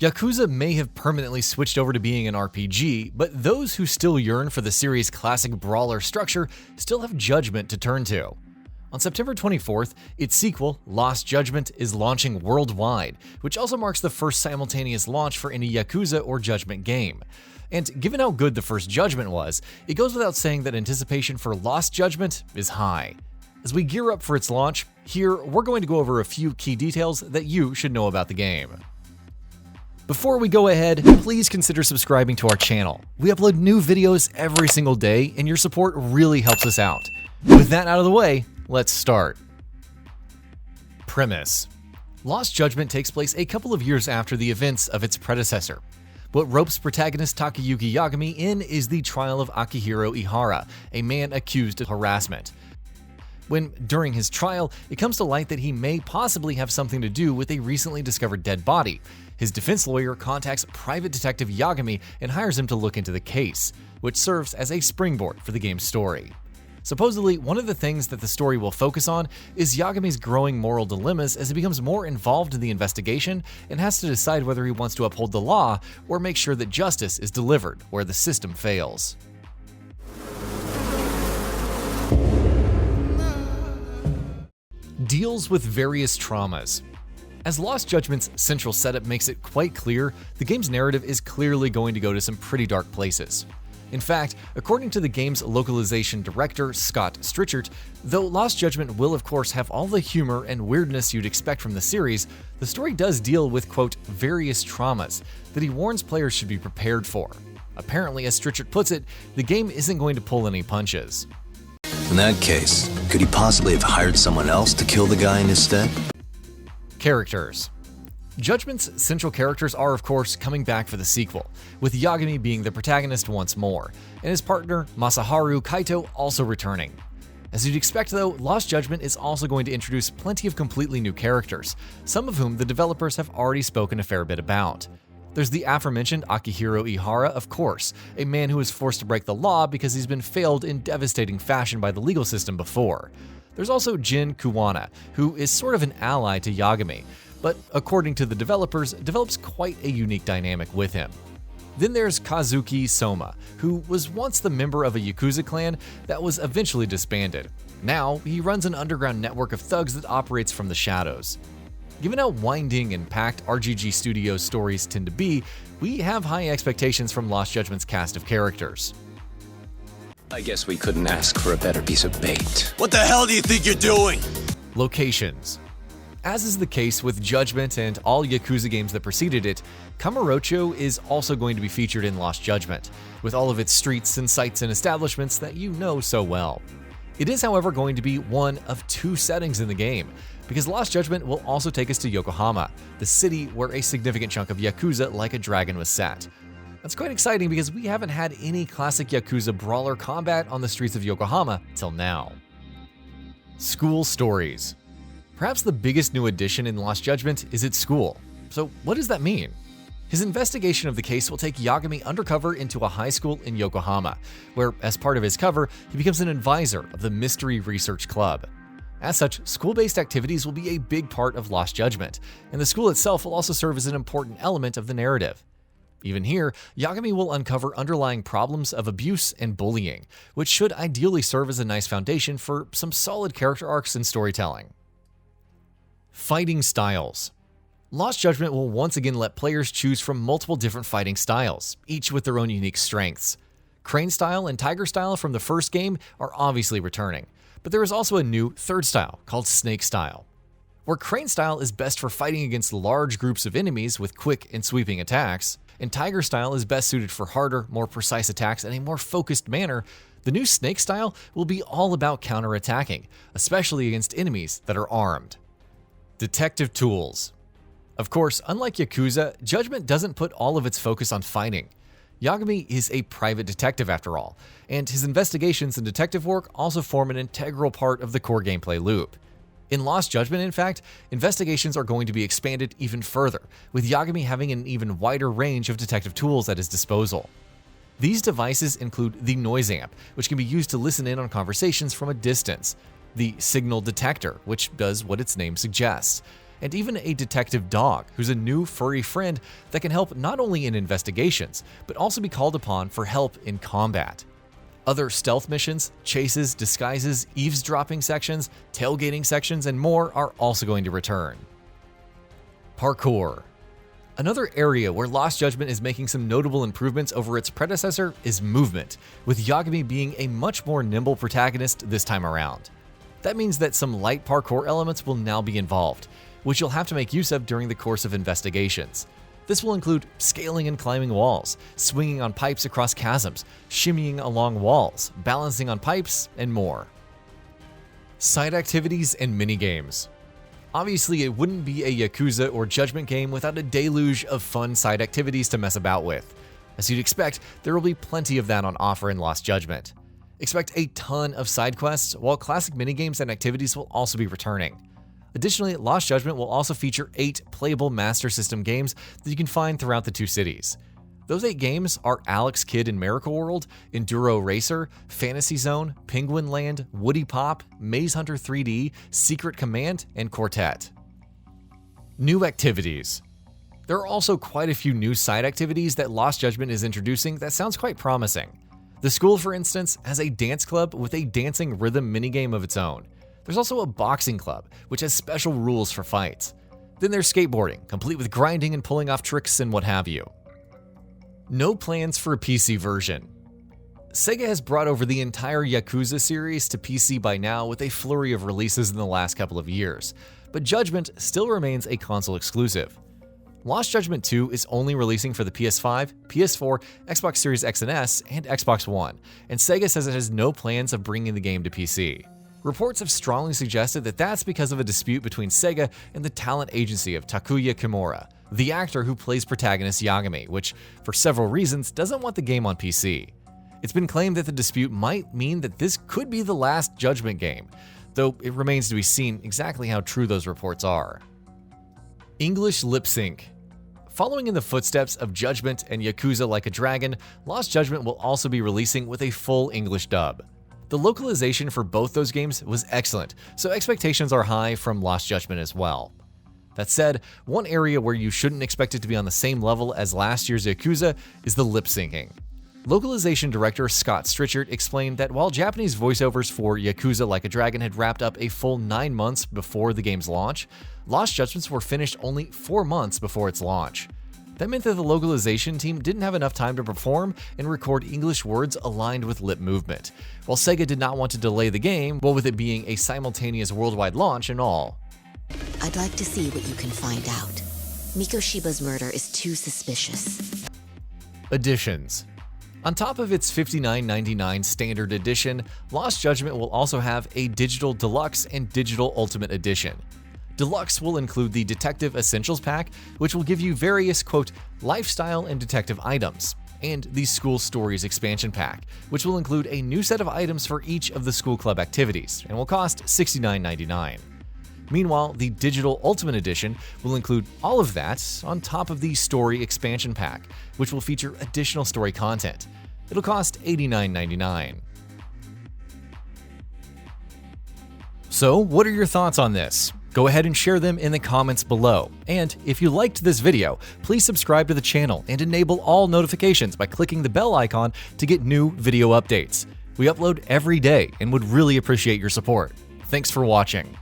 Yakuza may have permanently switched over to being an RPG, but those who still yearn for the series' classic brawler structure still have Judgment to turn to. On September 24th, its sequel, Lost Judgment, is launching worldwide, which also marks the first simultaneous launch for any Yakuza or Judgment game. And given how good the first Judgment was, it goes without saying that anticipation for Lost Judgment is high. As we gear up for its launch, here we're going to go over a few key details that you should know about the game. Before we go ahead, please consider subscribing to our channel. We upload new videos every single day, and your support really helps us out. With that out of the way, let's start. Premise: Lost Judgment takes place a couple of years after the events of its predecessor. What ropes protagonist Takayuki Yagami in is the trial of Akihiro Ihara, a man accused of harassment. When, during his trial, it comes to light that he may possibly have something to do with a recently discovered dead body, his defense lawyer contacts private detective Yagami and hires him to look into the case, which serves as a springboard for the game's story. Supposedly, one of the things that the story will focus on is Yagami's growing moral dilemmas as he becomes more involved in the investigation and has to decide whether he wants to uphold the law or make sure that justice is delivered where the system fails. Deals with various traumas. As Lost Judgment's central setup makes it quite clear, the game's narrative is clearly going to go to some pretty dark places. In fact, according to the game's localization director, Scott Strichert, though Lost Judgment will of course have all the humor and weirdness you'd expect from the series, the story does deal with, quote, various traumas that he warns players should be prepared for. Apparently, as Strichert puts it, the game isn't going to pull any punches. In that case, could he possibly have hired someone else to kill the guy in his stead? Characters. Judgment's central characters are, of course, coming back for the sequel, with Yagami being the protagonist once more, and his partner, Masaharu Kaito, also returning. As you'd expect though, Lost Judgment is also going to introduce plenty of completely new characters, some of whom the developers have already spoken a fair bit about. There's the aforementioned Akihiro Ihara, of course, a man who is forced to break the law because he's been failed in devastating fashion by the legal system before. There's also Jin Kuwana, who is sort of an ally to Yagami, but according to the developers, develops quite a unique dynamic with him. Then there's Kazuki Soma, who was once the member of a Yakuza clan that was eventually disbanded. Now, he runs an underground network of thugs that operates from the shadows. Given how winding and packed RGG Studios stories tend to be, we have high expectations from Lost Judgment's cast of characters. I guess we couldn't ask for a better piece of bait. What the hell do you think you're doing? Locations. As is the case with Judgment and all Yakuza games that preceded it, Kamurocho is also going to be featured in Lost Judgment, with all of its streets and sites and establishments that you know so well. It is, however, going to be one of two settings in the game, because Lost Judgment will also take us to Yokohama, the city where a significant chunk of Yakuza Like a Dragon was set. That's quite exciting because we haven't had any classic Yakuza brawler combat on the streets of Yokohama till now. School stories. Perhaps the biggest new addition in Lost Judgment is its school. So what does that mean? His investigation of the case will take Yagami undercover into a high school in Yokohama, where, as part of his cover, he becomes an advisor of the Mystery Research Club. As such, school-based activities will be a big part of Lost Judgment, and the school itself will also serve as an important element of the narrative. Even here, Yagami will uncover underlying problems of abuse and bullying, which should ideally serve as a nice foundation for some solid character arcs and storytelling. Fighting styles. Lost Judgment will once again let players choose from multiple different fighting styles, each with their own unique strengths. Crane style and Tiger style from the first game are obviously returning, but there is also a new third style called Snake style. Where Crane style is best for fighting against large groups of enemies with quick and sweeping attacks, and Tiger style is best suited for harder, more precise attacks in a more focused manner, the new Snake style will be all about counterattacking, especially against enemies that are armed. Detective tools. Of course, unlike Yakuza, Judgment doesn't put all of its focus on fighting. Yagami is a private detective after all, and his investigations and detective work also form an integral part of the core gameplay loop. In Lost Judgment, in fact, investigations are going to be expanded even further, with Yagami having an even wider range of detective tools at his disposal. These devices include the Noise Amp, which can be used to listen in on conversations from a distance, the Signal Detector, which does what its name suggests, and even a detective dog who's a new furry friend that can help not only in investigations, but also be called upon for help in combat. Other stealth missions, chases, disguises, eavesdropping sections, tailgating sections, and more are also going to return. Parkour. Another area where Lost Judgment is making some notable improvements over its predecessor is movement, with Yagami being a much more nimble protagonist this time around. That means that some light parkour elements will now be involved, which you'll have to make use of during the course of investigations. This will include scaling and climbing walls, swinging on pipes across chasms, shimmying along walls, balancing on pipes, and more. Side activities and minigames. Obviously, it wouldn't be a Yakuza or Judgment game without a deluge of fun side activities to mess about with. As you'd expect, there will be plenty of that on offer in Lost Judgment. Expect a ton of side quests, while classic minigames and activities will also be returning. Additionally, Lost Judgment will also feature 8 playable Master System games that you can find throughout the 2 cities. Those 8 games are Alex Kidd in Miracle World, Enduro Racer, Fantasy Zone, Penguin Land, Woody Pop, Maze Hunter 3D, Secret Command, and Quartet. New activities. There are also quite a few new side activities that Lost Judgment is introducing that sounds quite promising. The school, for instance, has a dance club with a dancing rhythm minigame of its own. There's also a boxing club, which has special rules for fights. Then there's skateboarding, complete with grinding and pulling off tricks and what have you. No plans for a PC version. Sega has brought over the entire Yakuza series to PC by now with a flurry of releases in the last couple of years, but Judgment still remains a console exclusive. Lost Judgment 2 is only releasing for the PS5, PS4, Xbox Series X and S, and Xbox One, and Sega says it has no plans of bringing the game to PC. Reports have strongly suggested that that's because of a dispute between Sega and the talent agency of Takuya Kimura, the actor who plays protagonist Yagami, which, for several reasons, doesn't want the game on PC. It's been claimed that the dispute might mean that this could be the last Judgment game, though it remains to be seen exactly how true those reports are. English lip sync. Following in the footsteps of Judgment and Yakuza Like a Dragon, Lost Judgment will also be releasing with a full English dub. The localization for both those games was excellent, so expectations are high from Lost Judgment as well. That said, one area where you shouldn't expect it to be on the same level as last year's Yakuza is the lip syncing. Localization director Scott Strichert explained that while Japanese voiceovers for Yakuza Like a Dragon had wrapped up a full 9 months before the game's launch, Lost Judgments were finished only 4 months before its launch. That meant that the localization team didn't have enough time to perform and record English words aligned with lip movement, while Sega did not want to delay the game, with it being a simultaneous worldwide launch and all. I'd like to see what you can find out. Mikoshiba's murder is too suspicious. Additions. On top of its $59.99 standard edition, Lost Judgment will also have a digital deluxe and digital ultimate edition. Deluxe will include the Detective Essentials Pack, which will give you various, quote, lifestyle and detective items, and the School Stories Expansion Pack, which will include a new set of items for each of the school club activities and will cost $69.99. Meanwhile, the Digital Ultimate Edition will include all of that on top of the Story Expansion Pack, which will feature additional story content. It'll cost $89.99. So, what are your thoughts on this? Go ahead and share them in the comments below. And if you liked this video, please subscribe to the channel and enable all notifications by clicking the bell icon to get new video updates. We upload every day and would really appreciate your support. Thanks for watching.